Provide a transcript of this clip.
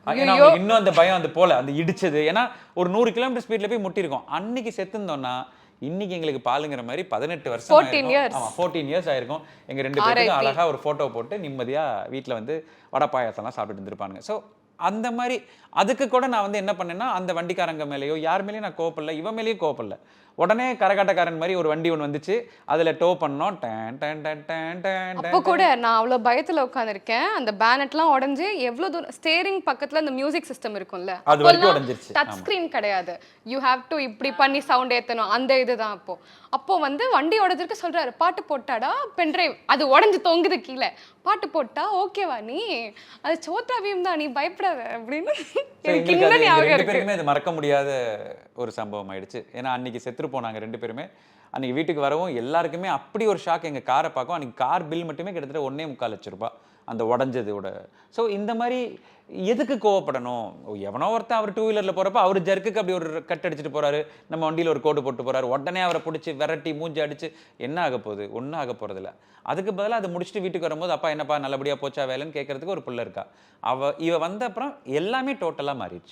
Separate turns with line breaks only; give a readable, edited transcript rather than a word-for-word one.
ஏன்னா அவங்களுக்கு இன்னும் அந்த பயம் அந்த போல அந்த இடிச்சது. ஏன்னா ஒரு 100 கிலோமீட்டர் ஸ்பீட்ல போய் முட்டிருக்கோம். அன்னைக்கு செத்துருந்தோம்னா இன்னைக்கு எங்களுக்கு பாலுங்கிற மாதிரி 18 வருஷம்
14 years.
ஆமா 14 இயர்ஸ் ஆயிருக்கும். எங்க 2 பேருக்கு அழகா ஒரு போட்டோ போட்டு நிம்மதியா வீட்டுல வந்து வடை பாயாசம்லாம் சாப்பிட்டு இருந்திருப்பானுங்க. ஸோ அந்த மாதிரி அதுக்கு கூட நான் வந்து என்ன பண்ணேன்னா அந்த வண்டிக்காரங்க மேலேயோ யார் மேலேயும் நான் கோவப்படல, இவன் மேலேயும் கோவப்படல. உடனே கரகாட்டக்காரன் மாதிரி ஒரு வண்டி ஒன்று வந்துச்சு, அதுல டோ பண்ணோம்.
அப்போ கூட நான் அவ்வளவு பயத்துல உட்கார்ந்திருக்கேன். அந்த பேனட்லாம் உடைஞ்சு எவ்வளவு தூரம் ஸ்டேரிங் பக்கத்துல அந்த மியூசிக் சிஸ்டம் இருக்கும்ல,
அது வரைக்கும் உடைஞ்சிருச்சு.
டச் ஸ்கிரீன் கிடையாது. யூ ஹேவ் டு இப்படி பண்ணி சவுண்ட் ஏத்தணும், அந்த இதுதான். அப்போ வந்து வண்டி உடைஞ்சிருக்கு சொல்றாரு, பாட்டு போட்டாடா பென்ட்ரைவ், அது உடைஞ்சு தொங்குது கீழே, பாட்டு போட்டா ஓகேவா நீ, அது சோட்டா பீம் தான், நீ பயப்படாத அப்படின்னு. எனக்கு இன்னும் ஞாபகம் இருக்கு.
பேருமே இது மறக்க முடியாத ஒரு சம்பவம் ஆயிடுச்சு. ஏன்னா அன்னைக்கு செத்துரு போனாங்க 2 பேருமே. அன்னைக்கு வீட்டுக்கு வரவும் எல்லாருக்குமே அப்படி ஒரு ஷாக். எங்க காரை பார்க்கும், அன்னைக்கு கார் பில் மட்டுமே கிட்டத்தட்ட 1.25 லட்சம் ரூபாய் அந்த உடஞ்சதோட. ஸோ இந்த மாதிரி எதுக்கு கோவப்படணும்? எவனோ ஒருத்தன் அவர் 2 வீலர்ல போறப்ப அவர் ஜர்க்குக்கு அப்படி ஒரு கட் அடிச்சுட்டு போறாரு, நம்ம வண்டியில ஒரு கோடு போட்டு போறாரு, உடனே அவரை பிடிச்சி விரட்டி மூஞ்சி அடிச்சு என்ன ஆக போகுது? ஒன்றும் ஆக போறதில்ல. அதுக்கு பதிலாக அதை முடிச்சுட்டு வீட்டுக்கு வரும்போது அப்பா என்னப்பா நல்லபடியா போச்சா வேலைன்னு கேட்கறதுக்கு ஒரு பிள்ளை இருக்கா. இவ வந்த அப்புறம் எல்லாமே டோட்டலா மாறிடுச்சு.